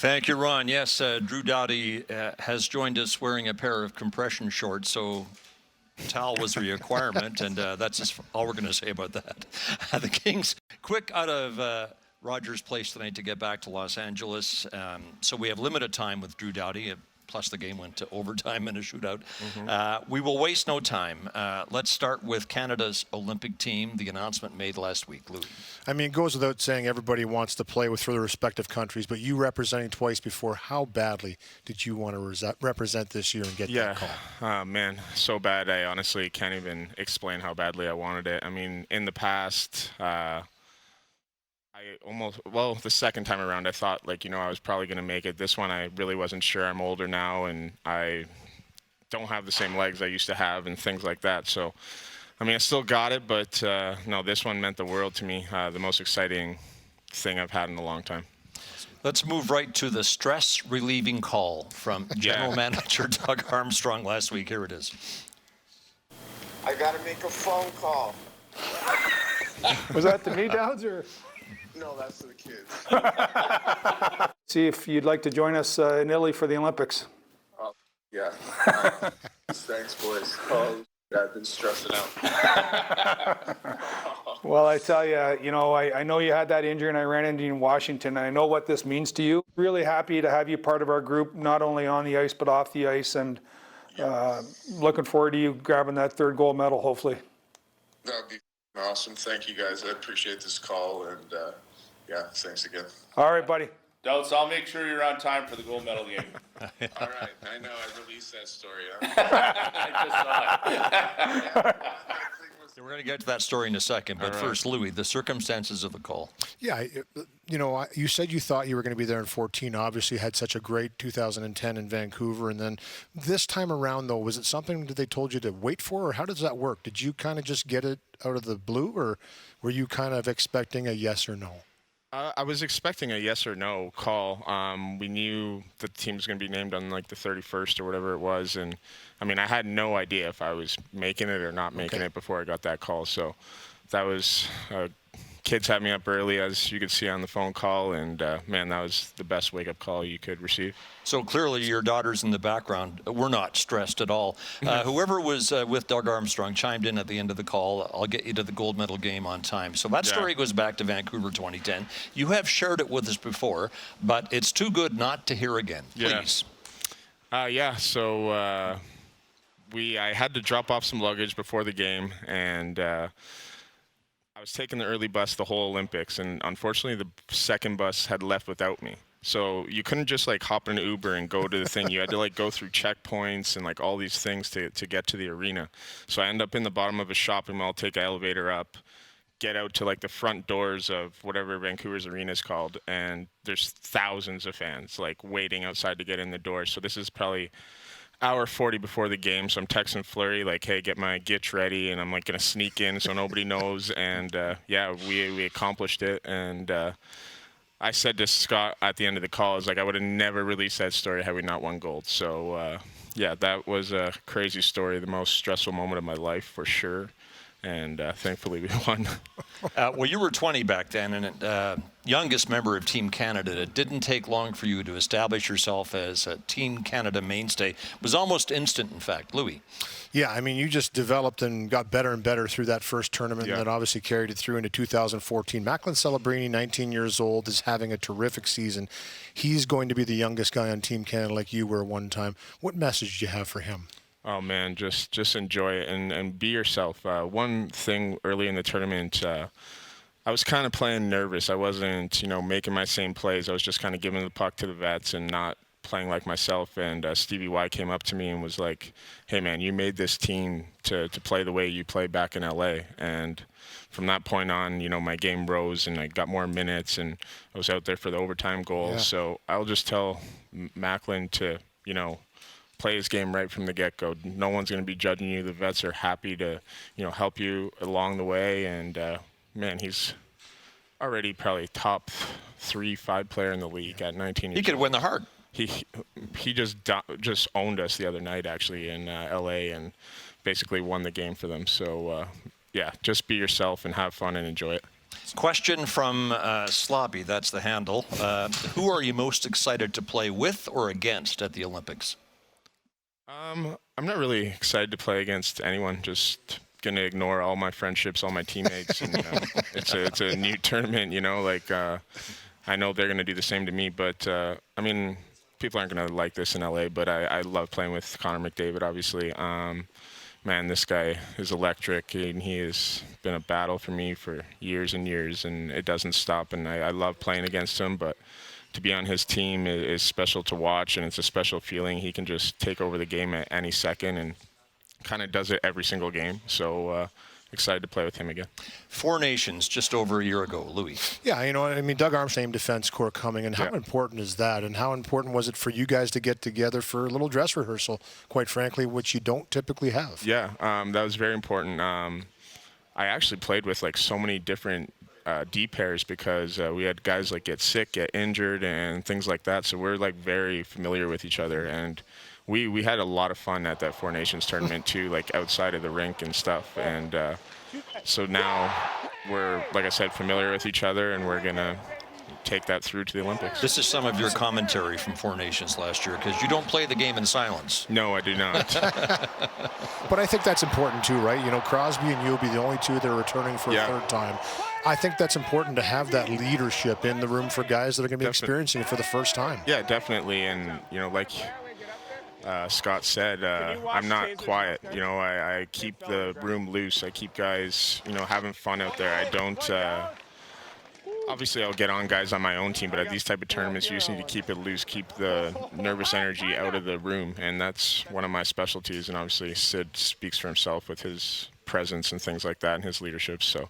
Thank you, Ron. Yes, Drew Doughty has joined us wearing a pair of compression shorts, so towel was a requirement, and that's just all we're going to say about that. The Kings, quick out of Rogers Place tonight to get back to Los Angeles. So we have limited time with Drew Doughty, plus the game went to overtime and a shootout. We will waste no time. Let's start with Canada's Olympic team, the announcement made last week. Louie. I mean, it goes without saying everybody wants to play for their respective countries, but you representing twice before, how badly did you want to represent this year and get that call? Man, so bad. I honestly can't even explain how badly I wanted it. I mean, in the past, the second time around, I thought, I was probably going to make it. This one, I really wasn't sure. I'm older now, and I don't have the same legs I used to have and things like that. So, I mean, I still got it, but no, this one meant the world to me. The most exciting thing I've had in a long time. Let's move right to the stress-relieving call from General Manager Doug Armstrong last week. Here it is. I got to make a phone call. Was that to me, Dowds, or? No, that's to the kids. See if you'd like to join us in Italy for the Olympics. Yeah. Thanks, boys. Oh, I've been stressing out. Well, I tell you, I know you had that injury and I ran into you in Washington, and I know what this means to you. Really happy to have you part of our group, not only on the ice, but off the ice, and looking forward to you grabbing that third gold medal, hopefully. That would be awesome. Thank you, guys. I appreciate this call, and thanks again. All right, buddy. Doubts, I'll make sure you're on time for the gold medal game. All right. I know. I released that story. I just saw it. We're going to get to that story in a second, but first, Louie, the circumstances of the call. Yeah, you said you thought you were going to be there in 14. Obviously, had such a great 2010 in Vancouver, and then this time around, though, was it something that they told you to wait for, or how does that work? Did you kind of just get it out of the blue, or were you kind of expecting a yes or no? I was expecting a yes or no call. We knew the team was going to be named on the 31st or whatever it was, and I mean, I had no idea if I was making it or not making it before I got that call. So that was kids had me up early, as you could see on the phone call, and man, that was the best wake-up call you could receive. So clearly your daughters in the background were not stressed at all. Whoever was with Doug Armstrong chimed in at the end of the call. I'll get you to the gold medal game on time. So that story goes back to Vancouver 2010. You have shared it with us before, but it's too good not to hear again. Please. So I had to drop off some luggage before the game, and I was taking the early bus the whole Olympics, and unfortunately the second bus had left without me. So you couldn't just hop in an Uber and go to the thing. You had to go through checkpoints and all these things to get to the arena. So I end up in the bottom of a shopping mall, take an elevator up, get out to the front doors of whatever Vancouver's arena is called, and there's thousands of fans waiting outside to get in the door. So this is probably hour 40 before the game, so I'm texting Fleury hey, get my gitch ready, and I'm gonna sneak in so nobody knows. And we accomplished it. And I said to Scott at the end of the call, I would have never released that story had we not won gold. So that was a crazy story, the most stressful moment of my life for sure. And thankfully we won. Well, you were 20 back then, and youngest member of Team Canada. It didn't take long for you to establish yourself as a Team Canada mainstay. It was almost instant, in fact. Louie. Yeah, I mean, you just developed and got better and better through that first tournament, and that obviously carried it through into 2014. Macklin Celebrini, 19 years old, is having a terrific season. He's going to be the youngest guy on Team Canada like you were one time. What message do you have for him? Oh, man, just enjoy it and be yourself. One thing early in the tournament, I was kind of playing nervous. I wasn't, making my same plays. I was just kind of giving the puck to the vets and not playing like myself. And Stevie Y came up to me and was like, hey, man, you made this team to play the way you play back in L.A. And from that point on, my game rose and I got more minutes and I was out there for the overtime goal. Yeah. So I'll just tell Macklin to, play his game right from the get-go. No one's going to be judging you. The vets are happy to, help you along the way. And, man, he's already probably top 3-5 player in the league at 19 years old. He could win the Hart. He just owned us the other night, actually, in L.A. and basically won the game for them. So, just be yourself and have fun and enjoy it. Question from Sloppy, that's the handle. Who are you most excited to play with or against at the Olympics? I'm not really excited to play against anyone. Just gonna ignore all my friendships, all my teammates. And, it's a new tournament, I know they're gonna do the same to me. But I mean, people aren't gonna like this in LA. But I love playing with Connor McDavid, obviously. Man, this guy is electric, and he has been a battle for me for years and years, and it doesn't stop. And I love playing against him, but to be on his team is special to watch, and it's a special feeling. He can just take over the game at any second and kind of does it every single game. So excited to play with him again. Four Nations just over a year ago, Louie. Yeah, I mean, Doug Armstrong defense corps coming, and how important is that? And how important was it for you guys to get together for a little dress rehearsal, quite frankly, which you don't typically have? Yeah, that was very important. I actually played with like so many different D pairs because we had guys like get sick, get injured, and things like that. So we're like very familiar with each other, and we had a lot of fun at that Four Nations tournament too, like outside of the rink and stuff. And so now we're, like I said, familiar with each other, and we're gonna take that through to the Olympics. This is some of your commentary from Four Nations last year, because you don't play the game in silence. No, I do not. But I think that's important too, right? Crosby and you will be the only two that are returning for a third time. I think that's important to have that leadership in the room for guys that are going to be experiencing it for the first time. Yeah, definitely. And, like Scott said, I'm not quiet. I keep the room loose. I keep guys, having fun out there. I don't, obviously I'll get on guys on my own team, but at these type of tournaments, you just need to keep it loose, keep the nervous energy out of the room. And that's one of my specialties. And obviously Sid speaks for himself with his presence and things like that and his leadership. So,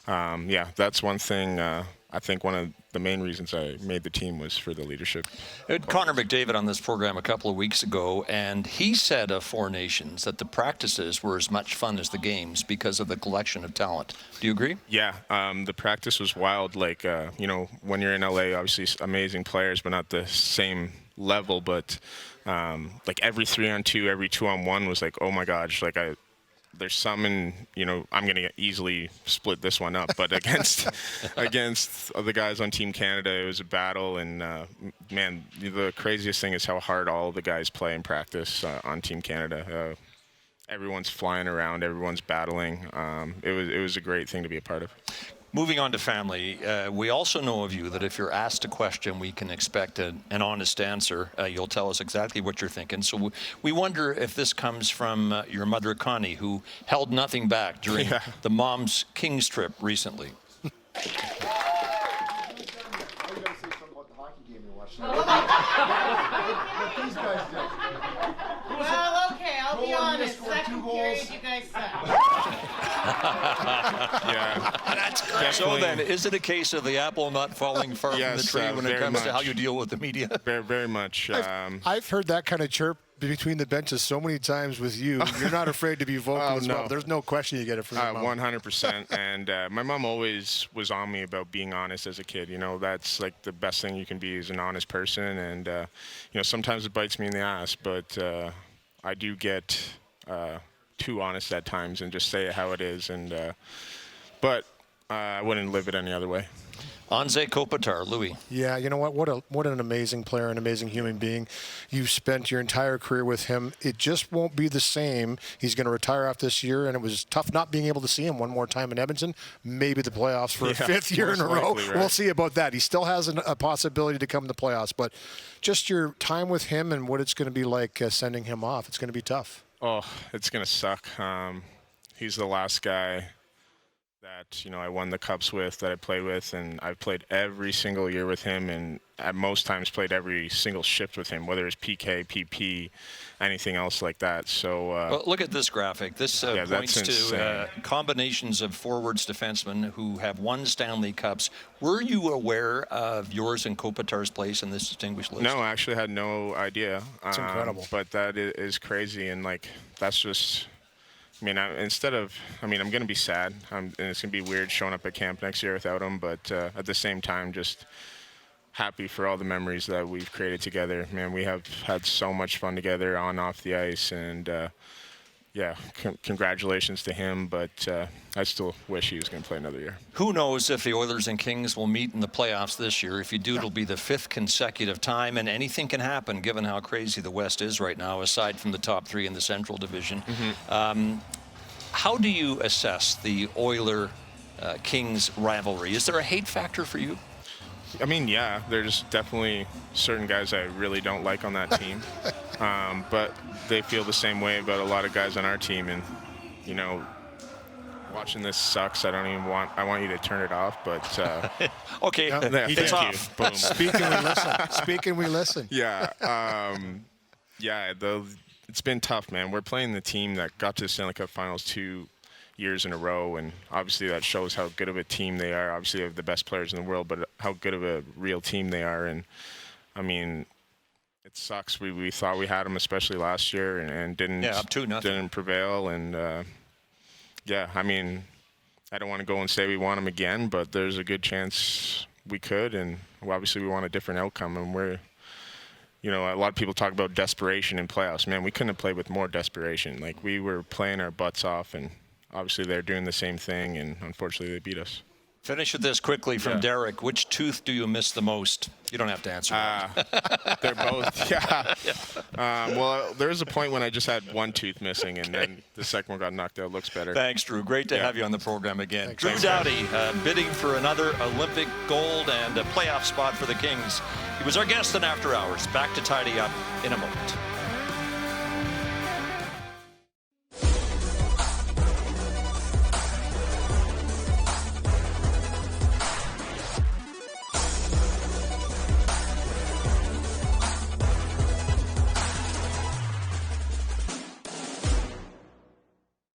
that's one thing. I think one of the main reasons I made the team was for the leadership. I had Connor McDavid on this program a couple of weeks ago, and he said of Four Nations that the practices were as much fun as the games because of the collection of talent. Do you agree? Yeah, the practice was wild. Like, when you're in LA, obviously amazing players, but not the same level. But like every 3-on-2, every 2-on-1 was like, oh my gosh, like there's some in, I'm going to easily split this one up. But against the guys on Team Canada, it was a battle. And, man, the craziest thing is how hard all the guys play in practice on Team Canada. Everyone's flying around. Everyone's battling. It was a great thing to be a part of. Moving on to family, we also know of you that if you're asked a question, we can expect an honest answer. You'll tell us exactly what you're thinking. So we wonder if this comes from your mother, Connie, who held nothing back during the Mom's Kings trip recently. Well, okay, I'll be honest. Second period, you guys suck. Yeah. So then, is it a case of the apple not falling far from the tree when it comes to how you deal with the media? Very, very much. I've heard that kind of chirp between the benches so many times with you. You're not afraid to be vocal as well. There's no question you get it from your mom. 100%. And my mom always was on me about being honest as a kid. That's like the best thing you can be is an honest person. And, sometimes it bites me in the ass, but I do get too honest at times and just say it how it is. And but I wouldn't live it any other way. Anze Kopitar, Louie. Yeah, you know what? What an amazing player, an amazing human being. You've spent your entire career with him. It just won't be the same. He's going to retire off this year, and it was tough not being able to see him one more time in Edmonton. Maybe the playoffs for a fifth year in a row. Likely, right? We'll see about that. He still has a possibility to come to the playoffs, but just your time with him and what it's going to be like sending him off, it's going to be tough. Oh, it's going to suck. He's the last guy that I won the cups with, that I played with, and I've played every single year with him, and at most times played every single shift with him, whether it's PK, PP, anything else like that. So well, look at this graphic. This points to combinations of forwards, defensemen who have won Stanley Cups. Were you aware of yours and Kopitar's place in this distinguished list? No, I actually had no idea. It's incredible. But that is crazy, and that's just. I'm going to be sad, and it's going to be weird showing up at camp next year without him, but at the same time, just happy for all the memories that we've created together. Man, we have had so much fun together on off the ice, and yeah, congratulations to him, but I still wish he was going to play another year. Who knows if the Oilers and Kings will meet in the playoffs this year? If you do, it'll be the 5th consecutive time, and anything can happen given how crazy the West is right now, aside from the top 3 in the Central Division. How do you assess the Oiler-Kings rivalry? Is there a hate factor for you? I mean, yeah, there's definitely certain guys I really don't like on that team, but they feel the same way about a lot of guys on our team. And you know, watching this sucks. I want you to turn it off. But okay, yeah, it's thank off. you. Boom. Speaking, we listen. Speaking, we listen. Yeah, yeah. It's been tough, man. We're playing the team that got to the Stanley Cup Finals 2 years in a row, and obviously that shows how good of a team they are. Obviously they have the best players in the world, but how good of a real team they are. And I mean, it sucks. We thought we had them, especially last year, and didn't up 2-0. Didn't prevail. And yeah, I mean, I don't want to go and say we want them again, but there's a good chance we could. And obviously we want a different outcome, and we're, you know, a lot of people talk about desperation in playoffs. Man, we couldn't have played with more desperation. Like, we were playing our butts off, and obviously they're doing the same thing, and unfortunately they beat us. Finish with this quickly from Derek. Which tooth do you miss the most? You don't have to answer that. They're both, yeah. Well, there was a point when I just had one tooth missing, and then the second one got knocked out. Looks better. Thanks, Drew. Great to have you on the program again. Thanks. Drew Doughty bidding for another Olympic gold and a playoff spot for the Kings. He was our guest in After Hours. Back to tidy up in a moment.